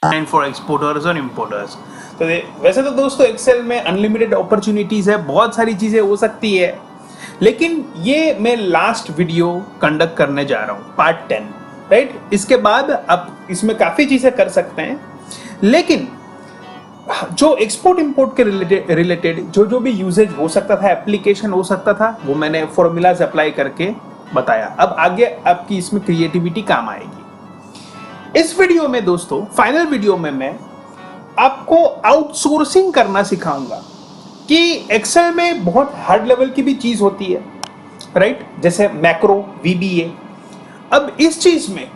and for exporters और importers। तो वैसे तो दोस्तों एक्सेल में अनलिमिटेड अपॉर्चुनिटीज है, बहुत सारी चीजें हो सकती है, लेकिन ये मैं लास्ट वीडियो कंडक्ट करने जा रहा हूँ, पार्ट 10, राइट। इसके बाद आप इसमें काफी चीजें कर सकते हैं, लेकिन जो एक्सपोर्ट इंपोर्ट के रिलेटेड जो भी यूजेज हो सकता था, एप्लीकेशन हो सकता था, वो मैंने फॉर्मूलाज अप्लाई करके बताया। अब आगे आपकी इसमें क्रिएटिविटी काम आएगी। इस वीडियो में दोस्तों, फाइनल वीडियो में मैं आपको आउटसोर्सिंग करना सिखाऊंगा कि एक्सेल में बहुत हार्ड लेवल की भी चीज होती है, राइट, जैसे मैक्रो, वीबीए। अब इस चीज में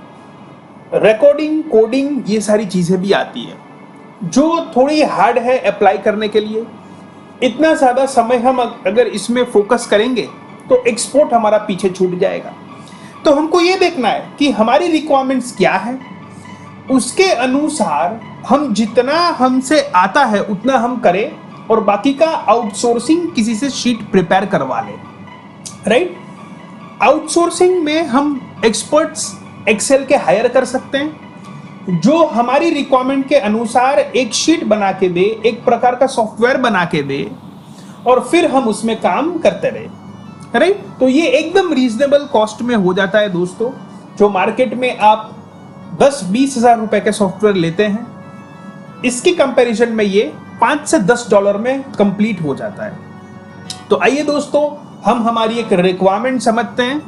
रिकॉर्डिंग, कोडिंग, ये सारी चीजें भी आती है जो थोड़ी हार्ड है अप्लाई करने के लिए। इतना ज्यादा समय हम अगर इसमें फोकस करेंगे तो एक्सपोर्ट हमारा पीछे छूट जाएगा। तो हमको ये देखना है कि हमारी रिक्वायरमेंट्स क्या है, उसके अनुसार हम जितना हमसे आता है उतना हम करें, और बाकी का आउटसोर्सिंग किसी से शीट प्रिपेयर करवा लें, राइट। आउटसोर्सिंग में हम एक्सपर्ट्स एक्सेल के हायर कर सकते हैं जो हमारी रिक्वायरमेंट के अनुसार एक शीट बना के दे, एक प्रकार का सॉफ्टवेयर बना के दे, और फिर हम उसमें काम करते रहे, राइट। तो ये एकदम रीजनेबल कॉस्ट में हो जाता है दोस्तों। जो मार्केट में आप 10-20 हजार रुपए के सॉफ्टवेयर लेते हैं, इसकी कंपैरिजन में ये $5 से $10 में कंप्लीट हो जाता है। तो आइए दोस्तों, हम हमारी एक रिक्वायरमेंट समझते हैं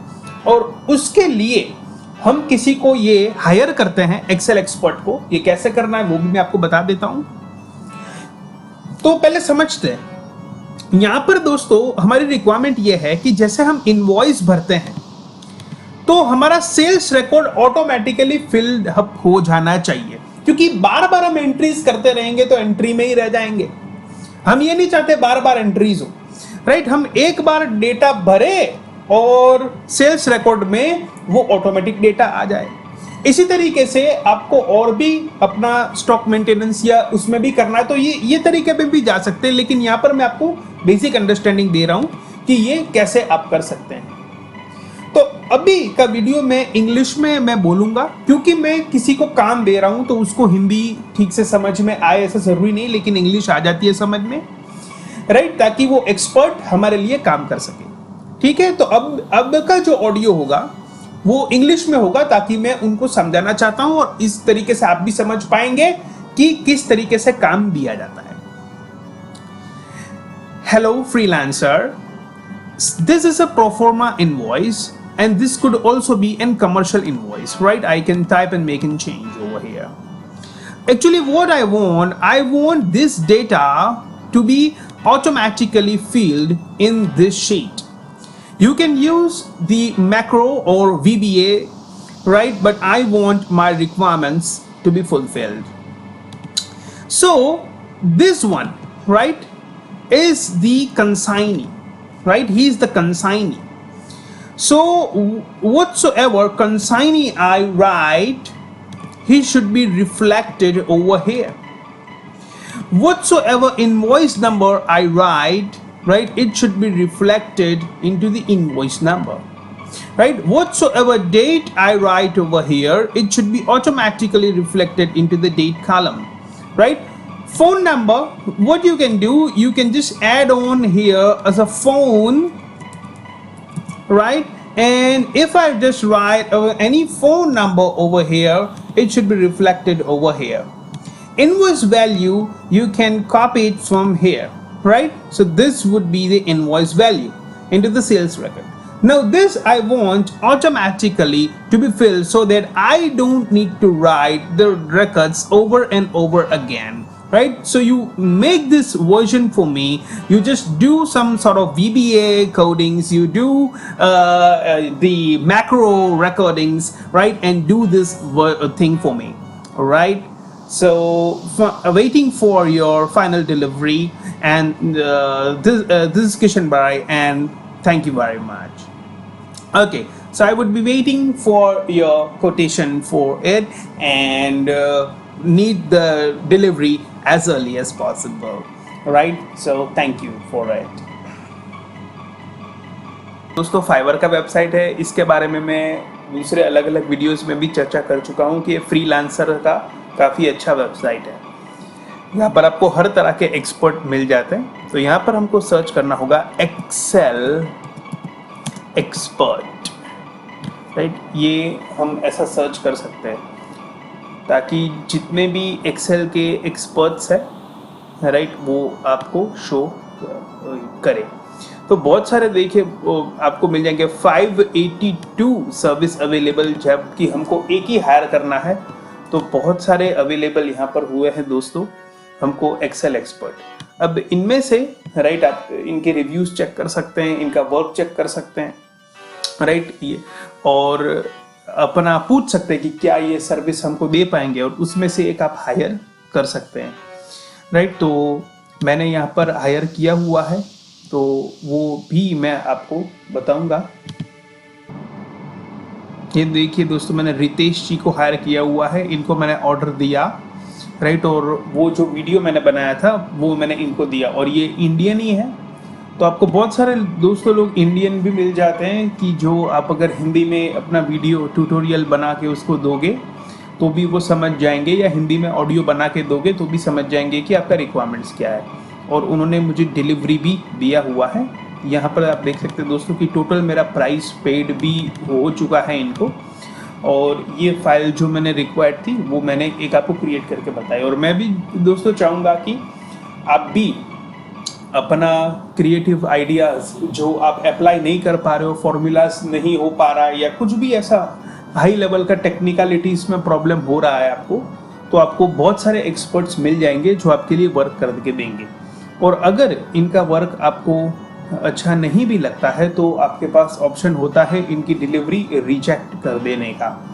और उसके लिए हम किसी को ये हायर करते हैं, एक्सेल एक्सपर्ट को। ये कैसे करना है वो भी मैं आपको बता देता हूं। तो पहले समझते हैं। यहां पर दोस्तों हमारी रिक्वायरमेंट ये है कि जैसे हम इनवॉइस भरते हैं तो हमारा sales record automatically filled up हो जाना चाहिए, क्योंकि बार बार हम एंट्रीज करते रहेंगे तो एंट्री में ही रह जाएंगे। हम ये नहीं चाहते बार बार एंट्रीज हो, राइट। हम एक बार डेटा भरे और सेल्स रिकॉर्ड में वो ऑटोमेटिक डेटा आ जाए। इसी तरीके से आपको और भी अपना स्टॉक मेंटेनेंस या उसमें भी करना है, तो ये तरीके पे भी जा सकते हैं, लेकिन यहां पर मैं आपको बेसिक अंडरस्टैंडिंग दे रहा हूं कि ये कैसे आप कर सकते हैं। तो अभी का वीडियो मैं इंग्लिश में मैं बोलूंगा, क्योंकि मैं किसी को काम दे रहा हूं तो उसको हिंदी ठीक से समझ में आए ऐसा जरूरी नहीं, लेकिन इंग्लिश आ जाती है समझ में, राइट, ताकि वो एक्सपर्ट हमारे लिए काम कर सके, ठीक है। तो अब का जो ऑडियो होगा वो इंग्लिश में होगा, ताकि मैं उनको समझाना चाहता हूं और इस तरीके से आप भी समझ पाएंगे कि किस तरीके से काम दिया जाता है। Hello freelancer, this is a pro forma invoice, and this could also be a commercial invoice, right? I can type and make a change over here. Actually what I want this data to be automatically filled in this sheet. You can use the macro or VBA, right? But I want my requirements to be fulfilled. So this one, right, is the consignee, right? He is the consignee. So whatsoever consignee I write, he should be reflected over here. Whatsoever invoice number I write, right, it should be reflected into the invoice number, right? Whatsoever date I write over here, it should be automatically reflected into the date column, right? Phone number, what you can do, you can just add on here as a phone, right? And if I just write any phone number over here, it should be reflected over here. Invoice value, you can copy it from here, right? So this would be the invoice value into the sales record. Now this I want automatically to be filled so that I don't need to write the records over and over again, right? So you make this version for me, you just do some sort of VBA codings, you do the macro recordings, right, and do this thing for me, all right? So waiting for your final delivery, and this is Kishan Bhai, and thank you very much. Okay, so I would be waiting for your quotation for it, and need the delivery as early as possible, right? So thank you for it. दोस्तों fibre का website है, इसके बारे में मैं दूसरे अलग अलग वीडियोस में भी चर्चा कर चुका हूँ कि ये फ्रीलांसर का काफ़ी अच्छा वेबसाइट है। यहाँ पर आपको हर तरह के एक्सपर्ट मिल जाते हैं। तो यहाँ पर हमको सर्च करना होगा एक्सेल एक्सपर्ट, राइट। ये हम ऐसा सर्च कर सकते हैं ताकि जितने भी एक्सेल के एक्सपर्ट्स हैं, राइट, वो आपको शो करे। तो बहुत सारे देखिए आपको मिल जाएंगे 582 सर्विस अवेलेबल, जबकि हमको एक ही हायर करना है। तो बहुत सारे अवेलेबल यहाँ पर हुए हैं दोस्तों हमको एक्सेल एक्सपर्ट। अब इनमें से, राइट, आप इनके रिव्यूज चेक कर सकते हैं, इनका वर्क चेक कर सकते हैं, राइट, ये और अपना पूछ सकते हैं कि क्या ये सर्विस हमको दे पाएंगे, और उसमें से एक आप हायर कर सकते हैं, राइट। तो मैंने यहाँ पर हायर किया हुआ है, तो वो भी मैं आपको बताऊंगा। ये देखिए दोस्तों, मैंने रितेश जी को हायर किया हुआ है, इनको मैंने ऑर्डर दिया, राइट, और वो जो वीडियो मैंने बनाया था वो मैंने इनको दिया, और ये इंडियन ही है। तो आपको बहुत सारे दोस्तों लोग इंडियन भी मिल जाते हैं कि जो आप अगर हिंदी में अपना वीडियो ट्यूटोरियल बना के उसको दोगे तो भी वो समझ जाएंगे, या हिंदी में ऑडियो बना के दोगे तो भी समझ जाएंगे कि आपका रिक्वायरमेंट्स क्या है। और उन्होंने मुझे डिलीवरी भी दिया हुआ है। यहाँ पर आप देख सकते हैं दोस्तों कि टोटल मेरा प्राइस पेड भी हो चुका है इनको, और ये फाइल जो मैंने रिक्वायर्ड थी वो मैंने एक आपको क्रिएट करके बताई। और मैं भी दोस्तों चाहूँगा कि आप भी अपना क्रिएटिव आइडियाज़ जो आप अप्लाई नहीं कर पा रहे हो, फॉर्मूलाज नहीं हो पा रहा है, या कुछ भी ऐसा हाई लेवल का टेक्निकलिटीज़ में प्रॉब्लम हो रहा है आपको, तो आपको बहुत सारे एक्सपर्ट्स मिल जाएंगे जो आपके लिए वर्क करके देंगे। और अगर इनका वर्क आपको अच्छा नहीं भी लगता है तो आपके पास ऑप्शन होता है इनकी डिलीवरी रिजेक्ट कर देने का,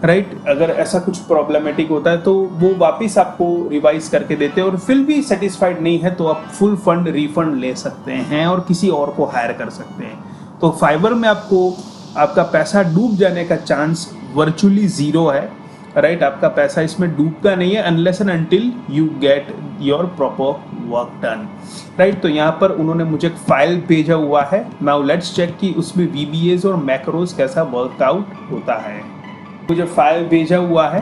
राइट। अगर ऐसा कुछ प्रॉब्लमेटिक होता है तो वो वापस आपको रिवाइज करके देते हैं, और फिर भी सेटिस्फाइड नहीं है तो आप फुल फंड रिफंड ले सकते हैं और किसी और को हायर कर सकते हैं। तो फाइवर में आपको आपका पैसा डूब जाने का चांस वर्चुअली ज़ीरो है, राइट। आपका पैसा इसमें डूबता नहीं है unless and until you get your proper work done, right. तो यहाँ पर उन्होंने मुझे एक फाइल भेजा हुआ है। नाउ लेट्स चेक कि उसमें VBAs और मैक्रोज कैसा वर्कआउट होता है। मुझे फाइल भेजा हुआ है,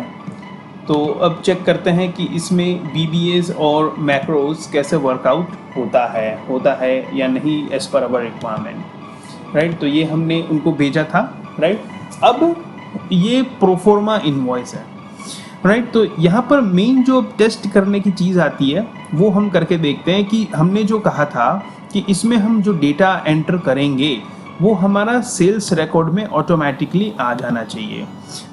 तो अब चेक करते हैं कि इसमें VBAs और मैक्रोज कैसे वर्कआउट होता है या नहीं एज पर अवर रिक्वायरमेंट, राइट। तो ये हमने उनको भेजा था, राइट। अब ये प्रोफॉर्मा इनवॉइस है, राइट। तो यहाँ पर मेन जो टेस्ट करने की चीज़ आती है वो हम करके देखते हैं कि हमने जो कहा था कि इसमें हम जो डेटा एंटर करेंगे वो हमारा सेल्स रिकॉर्ड में ऑटोमेटिकली आ जाना चाहिए,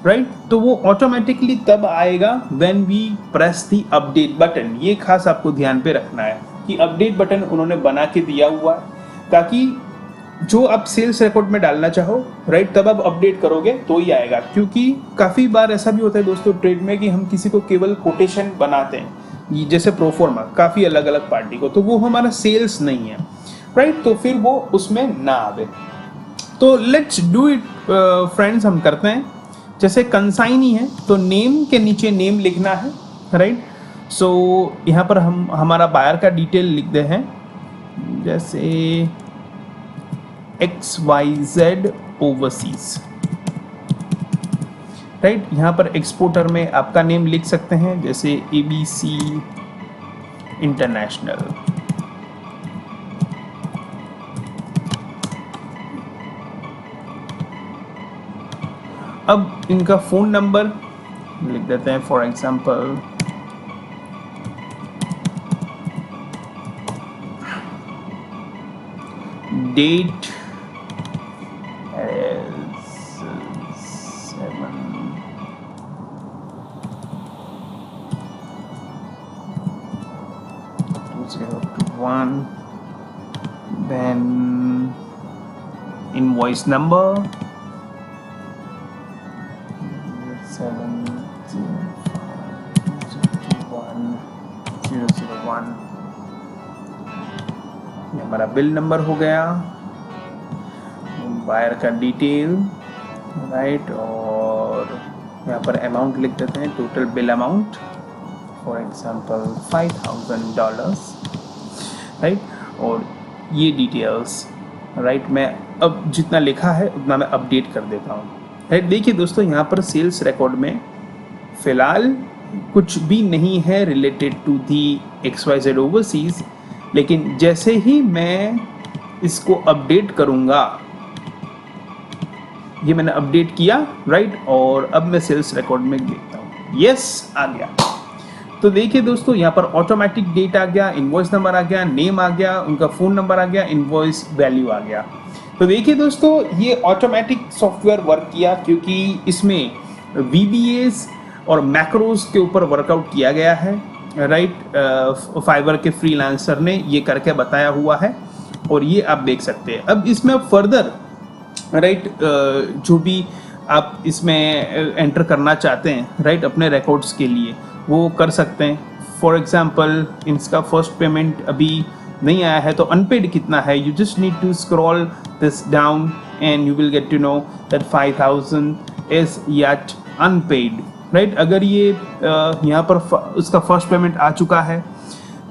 राइट। तो वो ऑटोमेटिकली तब आएगा when we press the update button. ये खास आपको ध्यान पे रखना है कि अपडेट बटन उन्होंने बना के दिया हुआ है ताकि जो आप सेल्स रिकॉर्ड में डालना चाहो, राइट, तब आप अपडेट करोगे तो ही आएगा। क्योंकि काफ़ी बार ऐसा भी होता है दोस्तों ट्रेड में कि हम किसी को केवल कोटेशन बनाते हैं, जैसे प्रोफॉर्मा काफ़ी अलग अलग पार्टी को, तो वो हमारा सेल्स नहीं है, राइट। तो फिर वो उसमें ना आवे। तो लेट्स डू इट फ्रेंड्स, हम करते हैं। जैसे कंसाइन ही है तो नेम के नीचे नेम लिखना है, राइट। सो यहाँ पर हम हमारा बायर का डिटेल लिख दे हैं, जैसे XYZ ओवरसीज, राइट। यहाँ पर एक्सपोर्टर में आपका नेम लिख सकते हैं, जैसे ABC इंटरनेशनल। अब इनका फ़ोन नंबर लिख देते हैं, for example date 7/2021, then invoice number 7/0/21/001, ये हमारा बिल नंबर हो गया, बायर का डिटेल, राइट। और यहाँ पर अमाउंट लिख देते हैं, total bill amount for example $5,000, right. और ये डिटेल्स, राइट, मैं अब जितना लिखा है उतना मैं अपडेट कर देता हूँ, राइट। देखिए दोस्तों यहाँ पर सेल्स रिकॉर्ड में फ़िलहाल कुछ भी नहीं है related to the XYZ overseas, लेकिन जैसे ही मैं इसको अपडेट करूंगा, ये मैंने अपडेट किया राइट, और अब मैं सेल्स रिकॉर्ड में देखता हूँ, यस आ गया। तो देखिए दोस्तों, यहाँ पर ऑटोमेटिक डेट आ गया, इनवॉइस नंबर आ गया, नेम आ गया, उनका फ़ोन नंबर आ गया, इनवॉइस वैल्यू आ गया। तो देखिए दोस्तों, ये ऑटोमेटिक सॉफ्टवेयर वर्क किया क्योंकि इसमें VBAs और मैक्रोज के ऊपर वर्कआउट किया गया है राइट। फाइवर के फ्रीलांसर ने ये करके बताया हुआ है और ये आप देख सकते हैं। अब इसमें फर्दर राइट जो भी आप इसमें एंटर करना चाहते हैं राइट अपने रिकॉर्ड्स के लिए, वो कर सकते हैं। फॉर एग्जाम्पल इसका फर्स्ट पेमेंट अभी नहीं आया है, तो अनपेड कितना है, you just need to scroll this down and you will get to know that 5000 is yet unpaid right. अगर ये यहाँ पर उसका फर्स्ट पेमेंट आ चुका है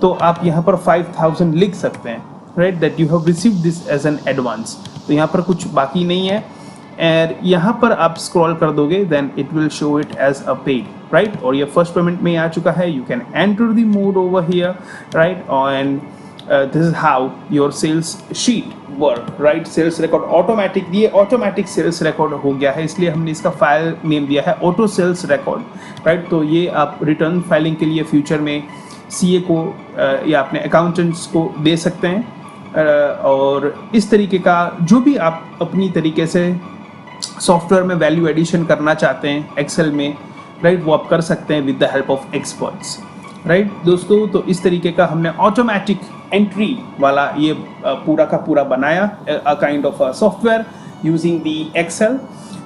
तो आप यहाँ पर 5000 लिख सकते हैं right, that you have received this as an advance. तो यहाँ पर कुछ बाकी नहीं है, और यहाँ पर आप स्क्रॉल कर दोगे then it will show it as a paid right, और ये फर्स्ट पेमेंट में आ चुका है। You can enter the mode over here right, and this is how your sales sheet work right. Sales record automatic, ये automatic sales record हो गया है, इसलिए हमने इसका फाइल नेम दिया है ऑटो सेल्स रिकॉर्ड राइट। तो ये आप रिटर्न फाइलिंग के लिए फ्यूचर में CA को या अपने अकाउंटेंट्स को दे सकते हैं, और इस तरीके का जो भी आप अपनी तरीके से सॉफ्टवेयर में वैल्यू एडिशन करना चाहते हैं एक्सेल में राइट, वो आप कर सकते हैं with the help of experts right दोस्तों। तो इस तरीके का हमने ऑटोमेटिक एंट्री वाला ये पूरा का पूरा बनाया, a kind of software using the Excel,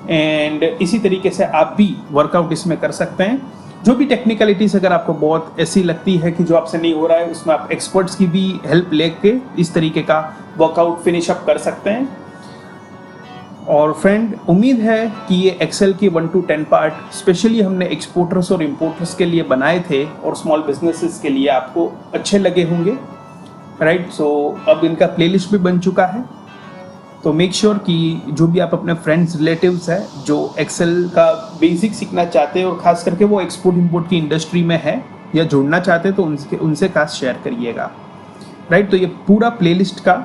and इसी तरीके से आप भी वर्कआउट इसमें कर सकते हैं। जो भी टेक्निकलिटीज अगर आपको बहुत ऐसी लगती है कि जो आपसे नहीं हो रहा है, उसमें आप एक्सपर्ट्स की भी हेल्प लेके इस तरीके का वर्कआउट फिनिश अप कर सकते हैं। और फ्रेंड, उम्मीद है कि ये एक्सेल की 1 to 10 पार्ट स्पेशली हमने एक्सपोर्टर्स और इम्पोर्टर्स के लिए बनाए थे और स्मॉल बिजनेसेस के लिए आपको अच्छे लगे होंगे राइट। सो अब इनका प्लेलिस्ट भी बन चुका है, तो मेक श्योर कि जो भी आप अपने फ्रेंड्स रिलेटिव्स हैं जो एक्सेल का बेसिक सीखना चाहते हैं और खास करके वो एक्सपोर्ट इंपोर्ट की इंडस्ट्री में है या जुड़ना चाहते हैं, तो उनसे खास शेयर करिएगा राइट। तो ये पूरा प्लेलिस्ट का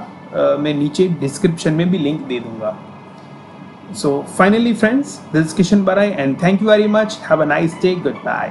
मैं नीचे डिस्क्रिप्शन में भी लिंक दे दूंगा। So finally friends, this is Kishan Barai and thank you very much. Have a nice day. Goodbye.